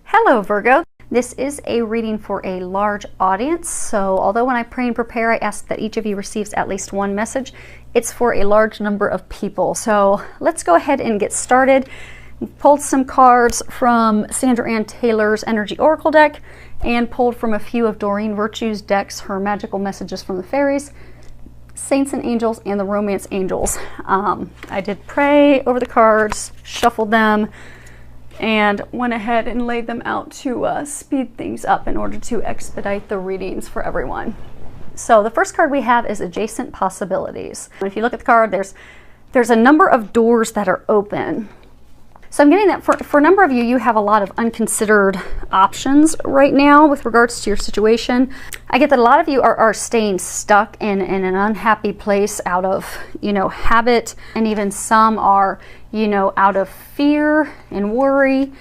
Hello Virgo, this is a reading for a large audience, so although when I pray and prepare I ask that each of you receives at least one message, it's for a large number of people. So let's go ahead and get started. We've pulled some cards from Sandra Ann Taylor's Energy Oracle deck and pulled from a few of Doreen Virtue's decks, her magical messages from the fairies, saints and angels, and the romance angels. I did pray over the cards, shuffled them, and went ahead and laid them out to speed things up in order to expedite the readings for everyone. So the first card we have is Adjacent Possibilities. If you look at the card, there's a number of doors that are open. So I'm getting that for a number of you, you have a lot of unconsidered options right now with regards to your situation. I get that a lot of you are staying stuck in an unhappy place out of, habit, and even some are, out of fear and worry,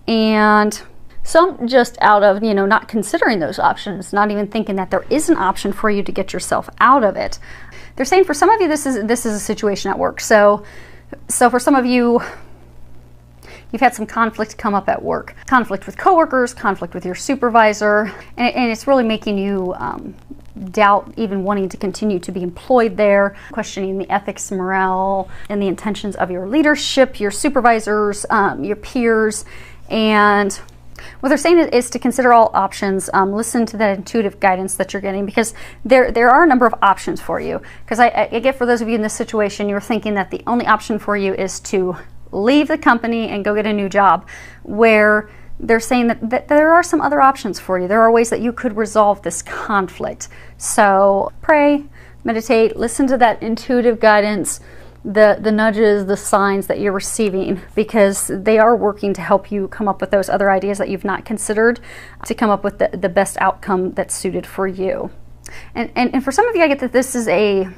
and some just out of, not considering those options, not even thinking that there is an option for you to get yourself out of it. They're saying for some of you, this is a situation at work. So for some of you, you've had some conflict come up at work. Conflict with coworkers, conflict with your supervisor, and it's really making you doubt even wanting to continue to be employed there, questioning the ethics, morale, and the intentions of your leadership, your supervisors, your peers. And what they're saying is to consider all options. Listen to that intuitive guidance that you're getting, because there are a number of options for you. Because I get, for those of you in this situation, you're thinking that the only option for you is to leave the company and go get a new job, where they're saying that there are some other options for you. There are ways that you could resolve this conflict. So pray, meditate, listen to that intuitive guidance, the nudges, the signs that you're receiving, because they are working to help you come up with those other ideas that you've not considered, to come up with the best outcome that's suited for you. And for some of you, I get that this is a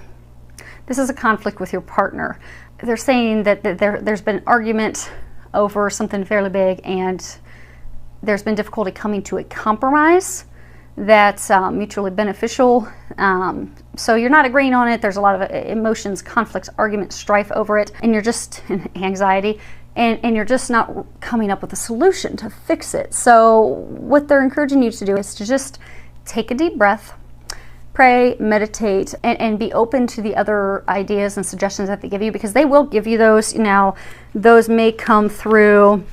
conflict with your partner. They're saying that there's been an argument over something fairly big, and there's been difficulty coming to a compromise that's mutually beneficial. So you're not agreeing on it. There's a lot of emotions, conflicts, argument, strife over it, and you're just anxiety, and you're just not coming up with a solution to fix it. So what they're encouraging you to do is to just take a deep breath, pray, meditate, and be open to the other ideas and suggestions that they give you, because they will give you those. Now, those may come through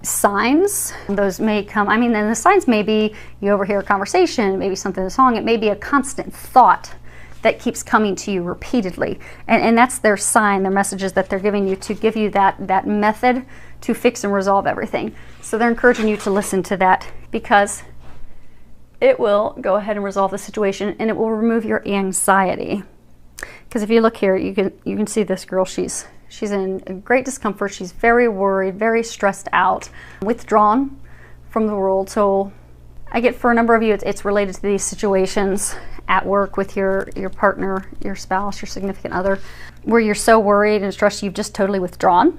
signs. Those may come, and the signs may be you overhear a conversation, maybe something in a song. It may be a constant thought that keeps coming to you repeatedly. And that's their sign, their messages that they're giving you to give you that method to fix and resolve everything. So they're encouraging you to listen to that, because it will go ahead and resolve the situation, and it will remove your anxiety. Because if you look here, you can see this girl. She's in great discomfort. She's very worried, very stressed out, withdrawn from the world. So I get, for a number of you, it's related to these situations at work with your partner, your spouse, your significant other, where you're so worried and stressed you've just totally withdrawn.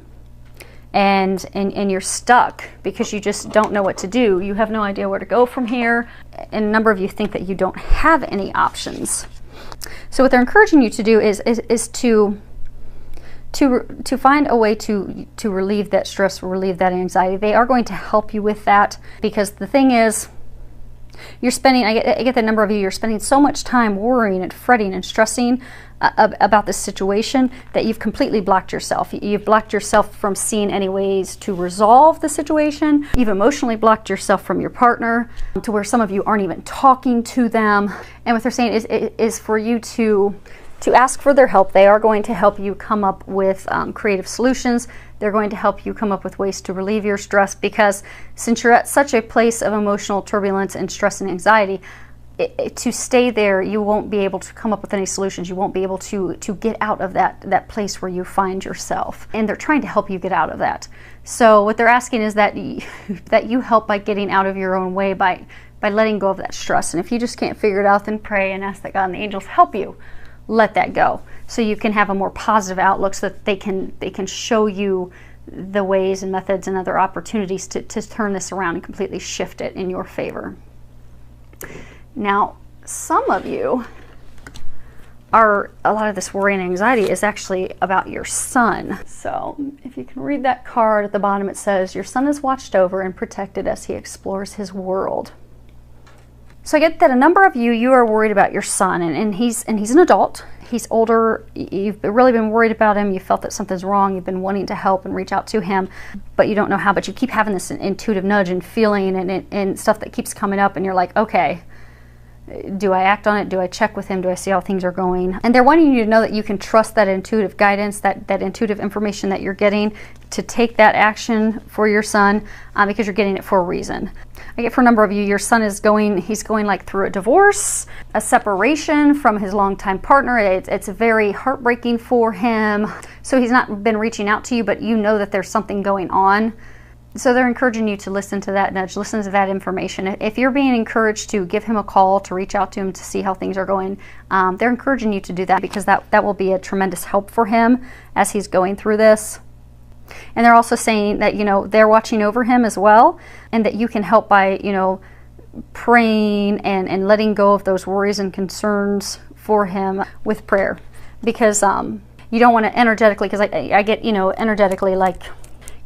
And you're stuck because you just don't know what to do. You have no idea where to go from here. And a number of you think that you don't have any options. So what they're encouraging you to do is to find a way to relieve that stress, relieve that anxiety. They are going to help you with that, because the thing is, you're spending, I get the number of you, you're spending so much time worrying and fretting and stressing about this situation that you've completely blocked yourself. You've blocked yourself from seeing any ways to resolve the situation. You've emotionally blocked yourself from your partner, to where some of you aren't even talking to them. And what they're saying is for you to ask for their help. They are going to help you come up with creative solutions. They're going to help you come up with ways to relieve your stress, because since you're at such a place of emotional turbulence and stress and anxiety, to stay there, you won't be able to come up with any solutions. You won't be able to get out of that place where you find yourself. And they're trying to help you get out of that. So what they're asking is that you help by getting out of your own way, by letting go of that stress. And if you just can't figure it out, then pray and ask that God and the angels help you let that go, so you can have a more positive outlook, so that they can show you the ways and methods and other opportunities to turn this around and completely shift it in your favor. Now, some of you a lot of this worry and anxiety is actually about your son. So if you can read that card at the bottom, it says, your son is watched over and protected as he explores his world. So I get that a number of you are worried about your son, and he's an adult. He's older. You've really been worried about him. You felt that something's wrong. You've been wanting to help and reach out to him, but you don't know how. But you keep having this intuitive nudge and feeling and stuff that keeps coming up, and you're like, okay, do I act on it? Do I check with him? Do I see how things are going? And they're wanting you to know that you can trust that intuitive guidance, that intuitive information that you're getting, to take that action for your son, because you're getting it for a reason. I get for a number of you, your son is he's going like through a divorce, a separation from his longtime partner. It's very heartbreaking for him. So he's not been reaching out to you, but you know that there's something going on. So they're encouraging you to listen to that nudge, listen to that information. If you're being encouraged to give him a call, to reach out to him to see how things are going, they're encouraging you to do that, because that will be a tremendous help for him as he's going through this. And they're also saying that, they're watching over him as well, and that you can help by, praying and letting go of those worries and concerns for him with prayer. Because you don't want to energetically, because I get, energetically, like,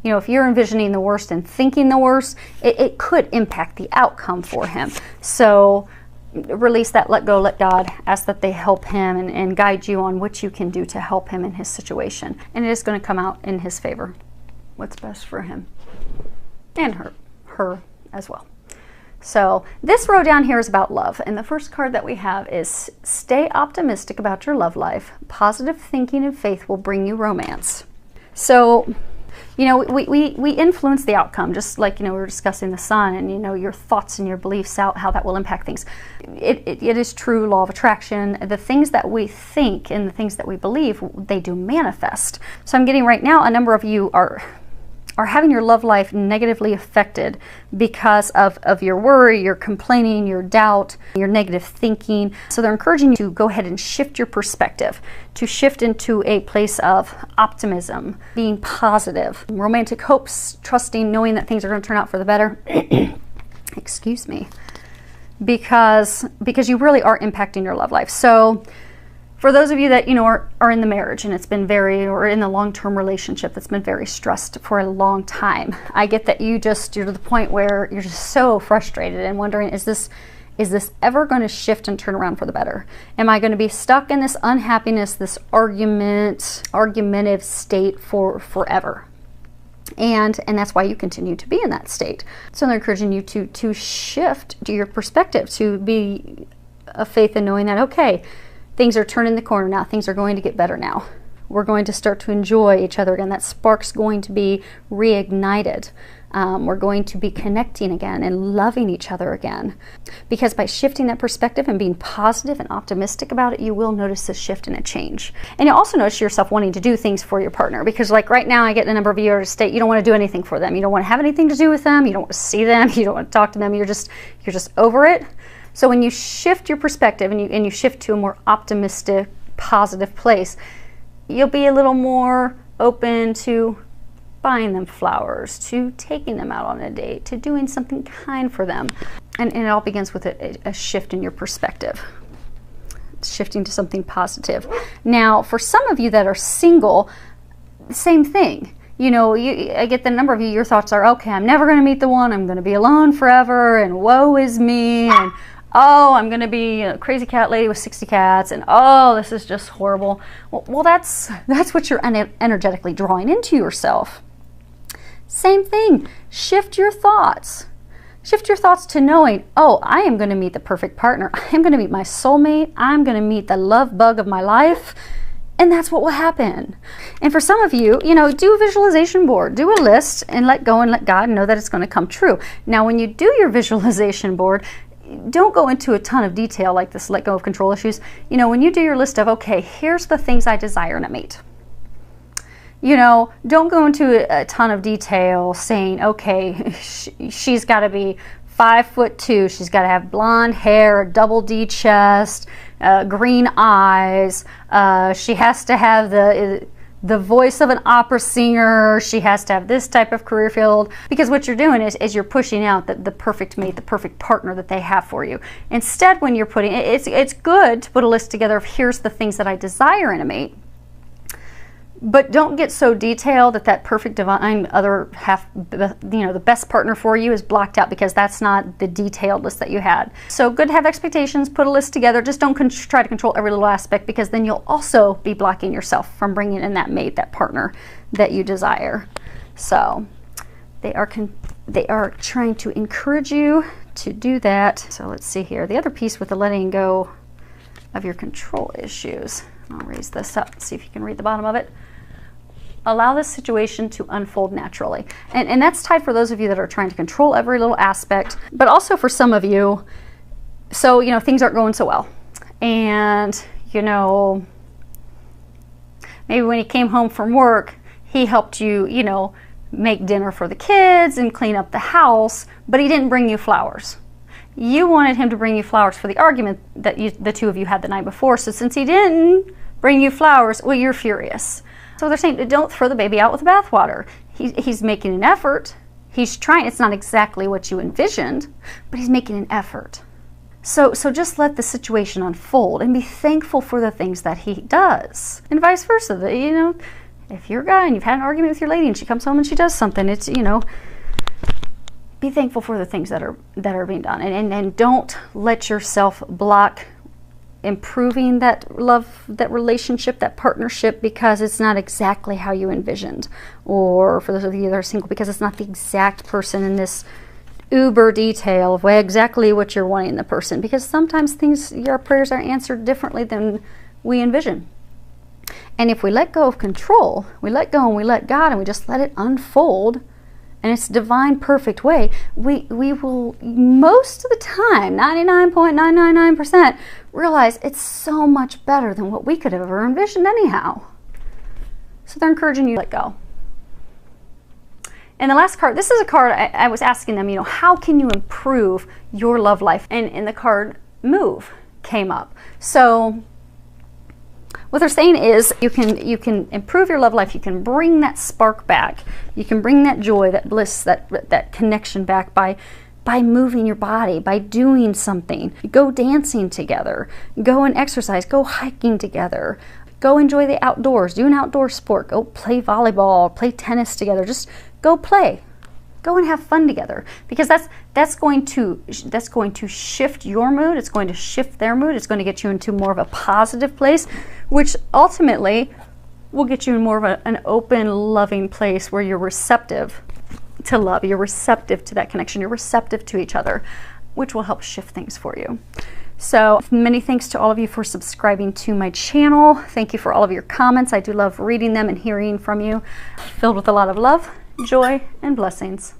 if you're envisioning the worst and thinking the worst, it could impact the outcome for him. So release that, let go, let God. Ask that they help him and guide you on what you can do to help him in his situation. And it is going to come out in his favor. What's best for him and her as well. So this row down here is about love. And the first card that we have is, stay optimistic about your love life. Positive thinking and faith will bring you romance. So we influence the outcome, just like, we were discussing the sun and, your thoughts and your beliefs, how that will impact things. It is true law of attraction. The things that we think and the things that we believe, they do manifest. So I'm getting right now, a number of you are having your love life negatively affected because of your worry, your complaining, your doubt, your negative thinking. So they're encouraging you to go ahead and shift your perspective, to shift into a place of optimism, being positive, romantic hopes, trusting, knowing that things are going to turn out for the better. Excuse me. Because you really are impacting your love life. So for those of you that, are in the marriage and it's been or in the long-term relationship that's been very stressed for a long time, I get that you're to the point where you're just so frustrated and wondering, is this ever going to shift and turn around for the better? Am I going to be stuck in this unhappiness, this argumentative state for forever? And that's why you continue to be in that state. So they're encouraging you to shift to your perspective, to be of faith in knowing that, okay, things are turning the corner now. Things are going to get better now. We're going to start to enjoy each other again. That spark's going to be reignited. We're going to be connecting again and loving each other again. Because by shifting that perspective and being positive and optimistic about it, you will notice a shift and a change. And you'll also notice yourself wanting to do things for your partner. Because like right now, I get a number of you at a state, you don't want to do anything for them. You don't want to have anything to do with them. You don't want to see them. You don't want to talk to them. You're just over it. So when you shift your perspective and you shift to a more optimistic, positive place, you'll be a little more open to buying them flowers, to taking them out on a date, to doing something kind for them. And it all begins with a shift in your perspective, shifting to something positive. Now, for some of you that are single, same thing. I get the number of you, your thoughts are, okay, I'm never going to meet the one, I'm going to be alone forever, and woe is me, and oh, I'm going to be a crazy cat lady with 60 cats, and oh, this is just horrible. Well, that's what you're energetically drawing into yourself. Same thing. Shift your thoughts. Shift your thoughts to knowing, oh, I am going to meet the perfect partner. I am going to meet my soulmate. I'm going to meet the love bug of my life. And that's what will happen. And for some of you, do a visualization board, do a list, and let go and let God know that it's going to come true. Now, when you do your visualization board, don't go into a ton of detail like this let go of control issues. When you do your list of, okay, here's the things I desire in a mate. Don't go into a ton of detail saying, okay, she's got to be 5'2", she's got to have blonde hair, a double D chest, green eyes, she has to have the voice of an opera singer. She has to have this type of career field, because what you're doing is you're pushing out the perfect mate, the perfect partner that they have for you. Instead, when you're putting, it's good to put a list together of here's the things that I desire in a mate. But don't get so detailed that that perfect divine other half, the best partner for you is blocked out, because that's not the detailed list that you had. So good to have expectations, put a list together. Just don't try to control every little aspect, because then you'll also be blocking yourself from bringing in that mate, that partner that you desire. So they are trying to encourage you to do that. So let's see here. The other piece with the letting go of your control issues. I'll raise this up, see if you can read the bottom of it. Allow this situation to unfold naturally. And that's tied for those of you that are trying to control every little aspect, but also for some of you, so, things aren't going so well. And, maybe when he came home from work, he helped you, make dinner for the kids and clean up the house, but he didn't bring you flowers. You wanted him to bring you flowers for the argument that the two of you had the night before. So since he didn't bring you flowers, well, you're furious. So they're saying, don't throw the baby out with the bathwater. He's making an effort. He's trying. It's not exactly what you envisioned, but he's making an effort. So just let the situation unfold and be thankful for the things that he does, and vice versa. If you're a guy and you've had an argument with your lady and she comes home and she does something, it's, be thankful for the things that are being done, and don't let yourself block improving that love, that relationship, that partnership, because it's not exactly how you envisioned. Or for those of you that are single, because it's not the exact person in this uber detail of exactly what you're wanting in the person, because sometimes your prayers are answered differently than we envision. And if we let go of control, we let go and we let God, and we just let it unfold in its divine, perfect way, we will, most of the time, 99.999%, realize it's so much better than what we could have ever envisioned anyhow. So they're encouraging you to let go. And the last card, this is a card I was asking them, how can you improve your love life? And the card Move came up. So what they're saying is you can improve your love life. You can bring that spark back. You can bring that joy, that bliss, that connection back by moving your body, by doing something. Go dancing together. Go and exercise. Go hiking together. Go enjoy the outdoors. Do an outdoor sport. Go play volleyball. Play tennis together. Just go play. Go and have fun together, because that's going to shift your mood. It's going to shift their mood. It's going to get you into more of a positive place, which ultimately will get you in more of an open, loving place where you're receptive to love. You're receptive to that connection. You're receptive to each other, which will help shift things for you. So many thanks to all of you for subscribing to my channel. Thank you for all of your comments. I do love reading them and hearing from you. Filled with a lot of love, joy, and blessings.